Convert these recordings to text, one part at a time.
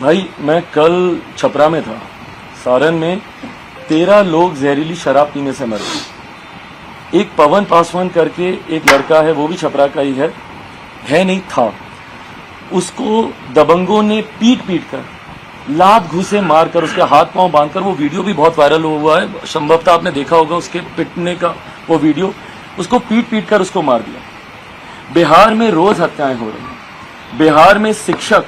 भाई मैं कल छपरा में था, सारण में 13 लोग जहरीली शराब पीने से मरे। एक पवन पासवान करके एक लड़का है, वो भी छपरा का ही है नहीं था, उसको दबंगों ने पीट कर लात घूसे मारकर उसके हाथ पांव बांधकर, वो वीडियो भी बहुत वायरल हुआ है, संभवतः आपने देखा होगा उसके पिटने का वो वीडियो, उसको पीट कर उसको मार दिया। बिहार में रोज हत्याएं हो रही हैं। बिहार में शिक्षक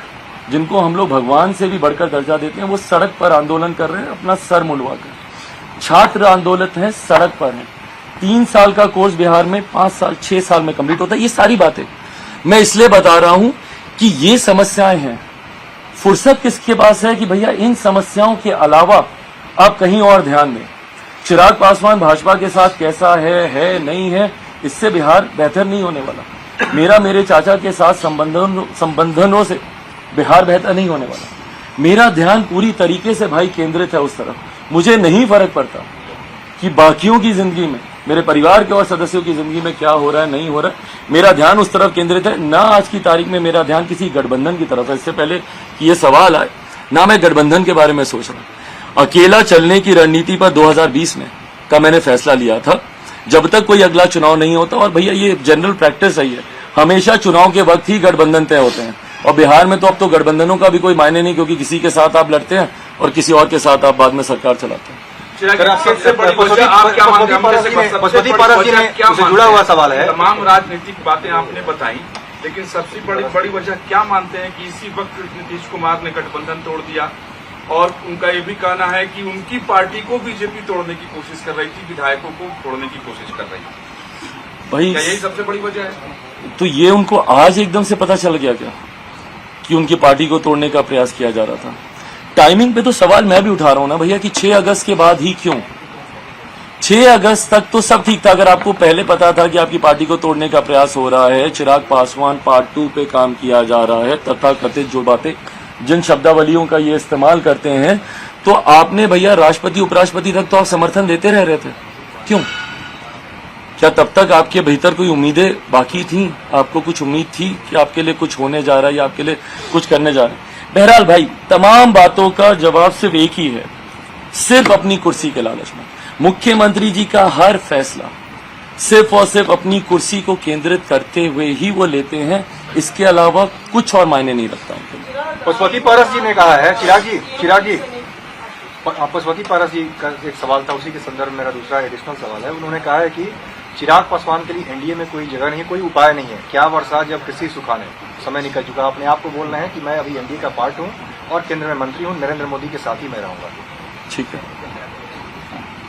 जिनको हम लोग भगवान से भी बढ़कर दर्जा देते हैं, वो सड़क पर आंदोलन कर रहे हैं अपना सर मुंडवाकर। छात्र आंदोलन है, सड़क पर है। 3 साल का कोर्स बिहार में 5 साल 6 साल में कंप्लीट होता है। ये सारी बातें मैं इसलिए बता रहा हूं कि ये समस्याएं हैं। फुर्सत किसके पास है कि भैया इन समस्याओं के अलावा आप कहीं और ध्यान दें। चिराग पासवान भाजपा के साथ कैसा है नहीं है, इससे बिहार बेहतर नहीं होने वाला। मेरे चाचा के साथ संबंधों से बिहार बेहतर नहीं होने वाला। मेरा ध्यान पूरी तरीके से भाई केंद्रित है उस तरफ। मुझे नहीं फर्क पड़ता कि बाकियों की जिंदगी में, मेरे परिवार के और सदस्यों की जिंदगी में क्या हो रहा है नहीं हो रहा है। मेरा ध्यान उस तरफ केंद्रित है। ना आज की तारीख में मेरा ध्यान किसी गठबंधन की तरफ है। इससे पहले कि ये सवाल आए, ना मैं गठबंधन के बारे में सोच रहा हूं। अकेला चलने की रणनीति पर 2020 में का मैंने फैसला लिया था, जब तक कोई अगला चुनाव नहीं होता। और भैया ये जनरल प्रैक्टिस है, हमेशा चुनाव के वक्त ही गठबंधन तय होते हैं। और बिहार में तो अब तो गठबंधनों का भी कोई मायने नहीं, क्योंकि किसी के साथ आप लड़ते हैं और किसी और के साथ आप बाद में सरकार चलाते हैं। जुड़ा हुआ सवाल है। तमाम राजनीतिक बातें आपने बताई, लेकिन सबसे बड़ी वजह क्या मानते हैं कि इसी वक्त नीतीश कुमार ने गठबंधन तोड़ दिया? और उनका ये भी कहना है कि उनकी पार्टी को बीजेपी तोड़ने की कोशिश कर रही थी, विधायकों को तोड़ने की कोशिश कर रही थी। भाई क्या यही सबसे बड़ी वजह है? तो ये उनको आज एकदम से पता चल गया क्या कि उनकी पार्टी को तोड़ने का प्रयास किया जा रहा था? टाइमिंग पे तो सवाल मैं भी उठा रहा हूं ना भैया कि 6 अगस्त के बाद ही क्यों? 6 अगस्त तक तो सब ठीक था। अगर आपको पहले पता था कि आपकी पार्टी को तोड़ने का प्रयास हो रहा है, चिराग पासवान पार्ट 2 पे काम किया जा रहा है, तथाकथित जो बातें जिन शब्दावलियों का ये इस्तेमाल करते हैं, तो आपने भैया राष्ट्रपति उपराष्ट्रपति तक तो आप समर्थन देते रह रहे थे। क्यों? क्या तब तक आपके भीतर कोई उम्मीदें बाकी थी? आपको कुछ उम्मीद थी कि आपके लिए कुछ होने जा रहा है या आपके लिए कुछ करने जा रहे हैं? बहरहाल भाई, तमाम बातों का जवाब सिर्फ एक ही है, सिर्फ अपनी कुर्सी के लालच में। मुख्यमंत्री जी का हर फैसला सिर्फ और सिर्फ अपनी कुर्सी को केंद्रित करते हुए ही वो लेते हैं। इसके अलावा कुछ और मायने नहीं रखता उनके लिए। पशुपति पारस जी ने कहा है, चिराग जी पशुपति पारस जी का एक सवाल था, उसी के संदर्भ में मेरा दूसरा एडिशनल सवाल है। उन्होंने कहा है कि चिराग पासवान के लिए एनडीए में कोई जगह नहीं है, कोई उपाय नहीं है। क्या वर्षा जब कृषि सुखाने समय निकल चुका, अपने आप को बोल रहे हैं कि मैं अभी एनडीए का पार्ट हूं और केंद्र में मंत्री हूं, नरेंद्र मोदी के साथ ही मैं रहूंगा। ठीक है,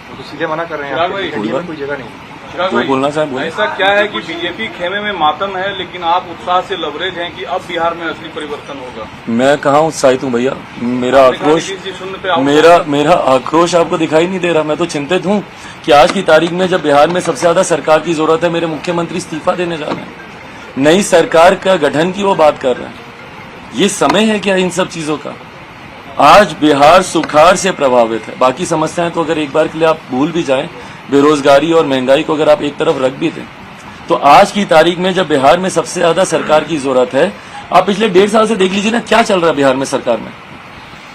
वो तो सीधे मना कर रहे हैं, एनडीए में कोई जगह नहीं। जो बोलना चाहे ऐसा क्या है कि बीजेपी खेमे में मातम है, लेकिन आप उत्साह से लवरेज हैं कि अब बिहार में असली परिवर्तन होगा? मैं कहाँ उत्साहित हूँ भैया? मेरा आक्रोश आपको दिखाई नहीं दे रहा। मैं तो चिंतित हूँ कि आज की तारीख में जब बिहार में सबसे ज्यादा सरकार की जरूरत है, मेरे मुख्यमंत्री इस्तीफा देने जा रहे हैं, नई सरकार का गठन की वो बात कर रहे हैं। ये समय है क्या इन सब चीजों का? आज बिहार सुखाड़ से प्रभावित है। बाकी समस्याएं तो अगर एक बार के लिए आप भूल भी जाएं, बेरोजगारी और महंगाई को अगर आप एक तरफ रख भी दें, तो आज की तारीख में जब बिहार में सबसे ज्यादा सरकार की जरूरत है, आप पिछले 1.5 साल से देख लीजिए ना, क्या चल रहा है बिहार में सरकार में,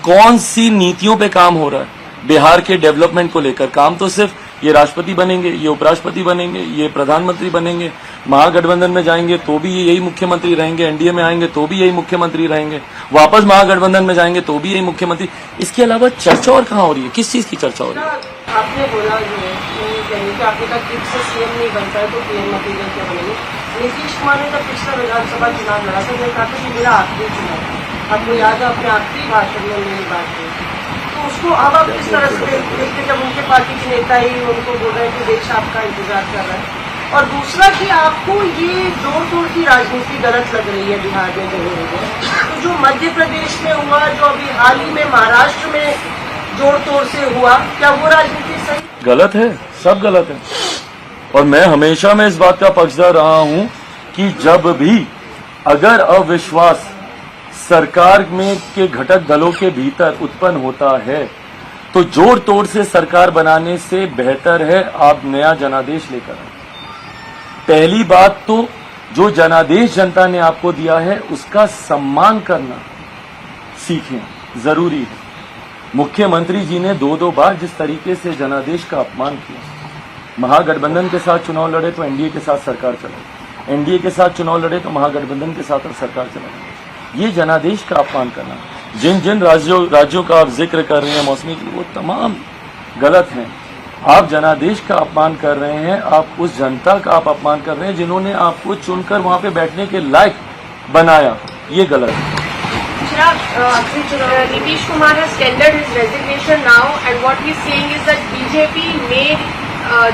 कौन सी नीतियों पे काम हो रहा है बिहार के डेवलपमेंट को लेकर। काम तो सिर्फ ये राष्ट्रपति बनेंगे, ये उपराष्ट्रपति बनेंगे, ये प्रधानमंत्री बनेंगे, महागठबंधन में जाएंगे तो भी यही मुख्यमंत्री रहेंगे, एनडीए में आएंगे तो भी यही मुख्यमंत्री रहेंगे, वापस महागठबंधन में जाएंगे तो भी यही मुख्यमंत्री। इसके अलावा चर्चा और कहाँ हो रही है? किस चीज की चर्चा हो रही है? आपने बोला जो है कि आपने कहा कि से सीएम नहीं बनता है तो पीएम मटेरियल क्या बनेंगे। नीतीश कुमार ने जब पिछला विधानसभा चुनाव लड़ा था, कहा था कि मेरा आखिरी चुनाव है। आपको याद है अपने आखिरी भाषण में मेरी बात की, तो उसको अब आप किस तरह से देखते, जब उनके पार्टी के नेता ही उनको बोल रहे हैं कि देश आपका इंतजार कर रहा है? और दूसरा कि आपको ये जोड़ तोड़ की राजनीति गलत लग रही है बिहार में जो हो रही है, तो जो मध्य प्रदेश में हुआ, जो अभी हाल ही में महाराष्ट्र में जोड़ तोड़ से हुआ, क्या वो राजनीति सही? गलत है, सब गलत है। और मैं हमेशा मैं इस बात का पक्षधर रहा हूं कि जब भी अगर अविश्वास सरकार में के घटक दलों के भीतर उत्पन्न होता है, तो जोड़ तोड़ से सरकार बनाने से बेहतर है आप नया जनादेश लेकर आए। पहली बात तो जो जनादेश जनता ने आपको दिया है उसका सम्मान करना सीखें। जरूरी है। मुख्यमंत्री जी ने 2-2 बार जिस तरीके से जनादेश का अपमान किया, महागठबंधन के साथ चुनाव लड़े तो एनडीए के साथ सरकार चलाई, एनडीए के साथ चुनाव लड़े तो महागठबंधन के साथ सरकार चलाई। ये जनादेश का अपमान करना, जिन जिन राज्यों का आप जिक्र कर रहे हैं मौसमी की, वो तमाम गलत हैं। आप जनादेश का अपमान कर रहे हैं, आप उस जनता का आप अपमान कर रहे हैं जिन्होंने आपको चुनकर वहां पे बैठने के लायक बनाया, ये गलत है। Nitish Kumar has tendered his resignation now, and what he's saying is that BJP made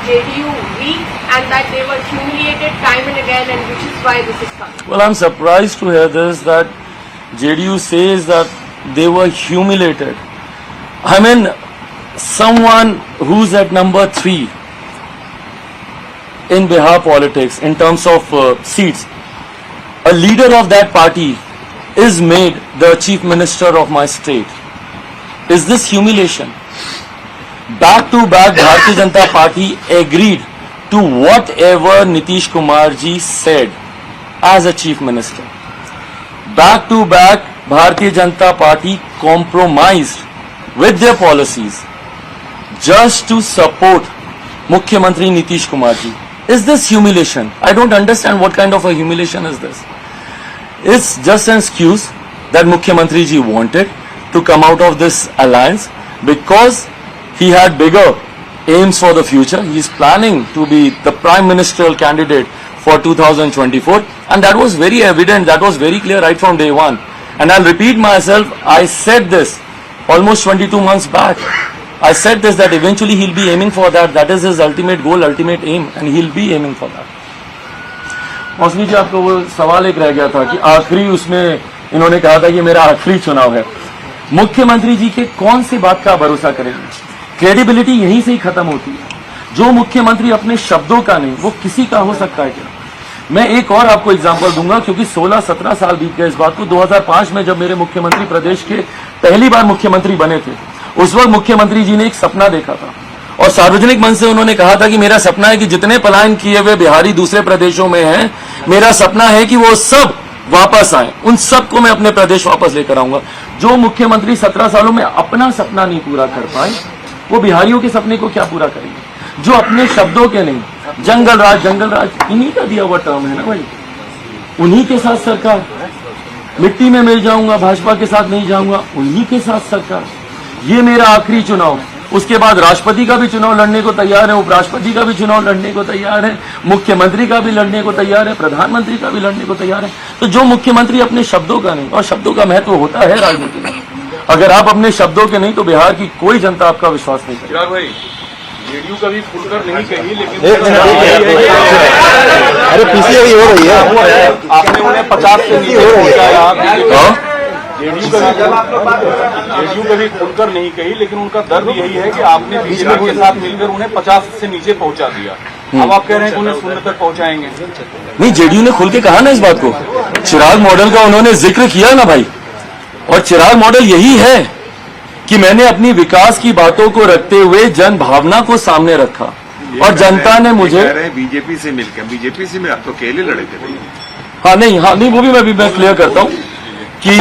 JDU weak and that they were humiliated time and again, and which is why this is coming. Well, I'm surprised to hear this, that JDU says that they were humiliated. I mean, someone who's at number 3 in Bihar politics in terms of seats, a leader of that party is made the chief minister of my state. Is this humiliation? Back to back, Bharatiya Janata Party agreed to whatever Nitish Kumar ji said as a chief minister. Back to back, Bharatiya Janata Party compromised with their policies just to support Mukhyamantri Nitish Kumar ji. Is this humiliation? I don't understand what kind of a humiliation is this. It's just an excuse that Mukhyamantri ji wanted to come out of this alliance because he had bigger aims for the future. He is planning to be the prime ministerial candidate for 2024, and that was very evident, that was very clear right from day one. And I'll repeat myself, I said this almost 22 months back. I said this, that eventually he'll be aiming for that. That is his ultimate goal, ultimate aim, and he'll be aiming for that. मौसमी जी, आपको वो सवाल एक रह गया था कि आखिरी उसमें इन्होंने कहा था कि मेरा आखिरी चुनाव है। मुख्यमंत्री जी के कौन सी बात का भरोसा करेंगे? क्रेडिबिलिटी यहीं से ही खत्म होती है। जो मुख्यमंत्री अपने शब्दों का नहीं, वो किसी का हो सकता है क्या? मैं एक और आपको एग्जांपल दूंगा, क्योंकि 16-17 साल बीत गए इस बात को। 2005 में जब मेरे मुख्यमंत्री प्रदेश के पहली बार मुख्यमंत्री बने थे, उस वक्त मुख्यमंत्री जी ने एक सपना देखा था और सार्वजनिक मंच से उन्होंने कहा था कि मेरा सपना है कि जितने पलायन किए हुए बिहारी दूसरे प्रदेशों में हैं, मेरा सपना है कि वो सब वापस आए, उन सबको मैं अपने प्रदेश वापस लेकर आऊंगा। जो मुख्यमंत्री 17 सालों में अपना सपना नहीं पूरा कर पाए, वो बिहारियों के सपने को क्या पूरा करेंगे? जो अपने शब्दों के नहीं, जंगल राज इन्हीं का दिया हुआ टर्म है ना भाई, उन्हीं के साथ सरकार, मिट्टी में मिल जाऊंगा, भाजपा के साथ नहीं जाऊंगा, उन्हीं के साथ सरकार। ये मेरा आखिरी चुनाव, उसके बाद राष्ट्रपति का भी चुनाव लड़ने को तैयार है, उपराष्ट्रपति का भी चुनाव लड़ने को तैयार है, मुख्यमंत्री का भी लड़ने को तैयार है, प्रधानमंत्री का भी लड़ने को तैयार है। तो जो मुख्यमंत्री अपने शब्दों का नहीं, और शब्दों का महत्व होता है राजनीति में, अगर आप अपने शब्दों के नहीं, तो बिहार की कोई जनता आपका विश्वास नहीं करेगी। चिराग भाई, जेडीयू कभी खुलकर नहीं कही, लेकिन अरे पीसी अभी हो रही है, आपने उन्हें 50 से नीचे पहुंचाया। जेडीयू कभी खुलकर नहीं कही, लेकिन उनका दर्द यही है कि आपने बीजेपी के साथ मिलकर उन्हें 50 से नीचे पहुंचा दिया। अब आप कह रहे हैं कि उन्हें शून्य तक पहुंचाएंगे। नहीं, जेडीयू ने खुल के कहा ना इस बात को, चिराग मॉडल का उन्होंने जिक्र किया ना भाई, और चिराग मॉडल यही है कि मैंने अपनी विकास की बातों को रखते हुए जन भावना को सामने रखा, और जनता ने मुझे बीजेपी से मिलकर, बीजेपी से में आप तो अकेले लड़े थे। हाँ नहीं, वो भी मैं क्लियर करता हूँ कि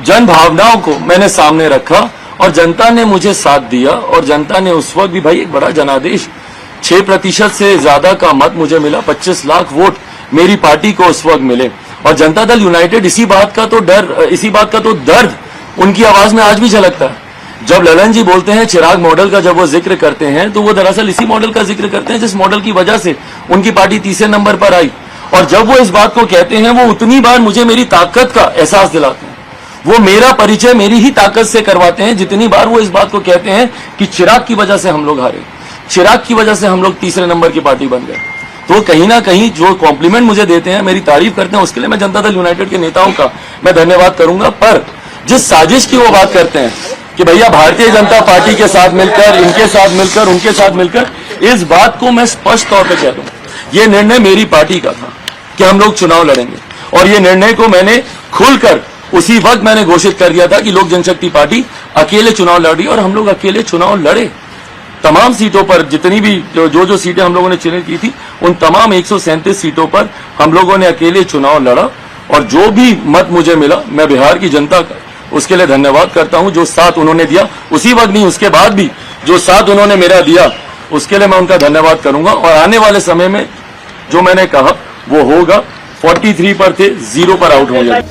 जन भावनाओं को मैंने सामने रखा और जनता ने मुझे साथ दिया, और जनता ने उस वक्त भी भाई एक बड़ा जनादेश, 6% से ज्यादा का मत मुझे मिला, 25 लाख वोट मेरी पार्टी को उस वक्त मिले। और जनता दल यूनाइटेड इसी बात का तो दर्द उनकी आवाज में आज भी झलकता है। जब ललन जी बोलते हैं चिराग मॉडल का, जब वो जिक्र करते हैं, तो वो दरअसल इसी मॉडल का जिक्र करते हैं जिस मॉडल की वजह से उनकी पार्टी तीसरे नंबर पर आई। और जब वो इस बात को कहते हैं, वो उतनी बार मुझे मेरी ताकत का एहसास दिलाते हैं, वो मेरा परिचय मेरी ही ताकत से करवाते हैं, जितनी बार वो इस बात को कहते हैं कि चिराग की वजह से हम लोग हारे, चिराग की वजह से हम लोग तीसरे नंबर की पार्टी बन गए। तो कहीं ना कहीं जो कॉम्प्लीमेंट मुझे देते हैं, मेरी तारीफ करते हैं, उसके लिए मैं जनता दल यूनाइटेड के नेताओं का मैं धन्यवाद करूंगा। पर जिस साजिश की वो बात करते हैं कि भैया भारतीय जनता पार्टी के साथ मिलकर, इनके साथ मिलकर, उनके साथ मिलकर, इस बात को मैं स्पष्ट तौर पर कह दूं, ये निर्णय मेरी पार्टी का था कि हम लोग चुनाव लड़ेंगे, और ये निर्णय को मैंने खुलकर उसी वक्त मैंने घोषित कर दिया था कि लोक जनशक्ति पार्टी अकेले चुनाव लड़ी, और हम लोग अकेले चुनाव लड़े। तमाम सीटों पर जितनी भी जो सीटें हम लोगों ने चुनाव की थी, उन तमाम 137 सीटों पर हम लोगों ने अकेले चुनाव लड़ा, और जो भी मत मुझे मिला, मैं बिहार की जनता का उसके लिए धन्यवाद करता हूं। जो साथ उन्होंने दिया उसी वक्त नहीं, उसके बाद भी जो साथ उन्होंने मेरा दिया उसके लिए मैं उनका धन्यवाद करूंगा। और आने वाले समय में जो मैंने कहा वो होगा। 43 पर थे, 0 पर आउट हो जाए।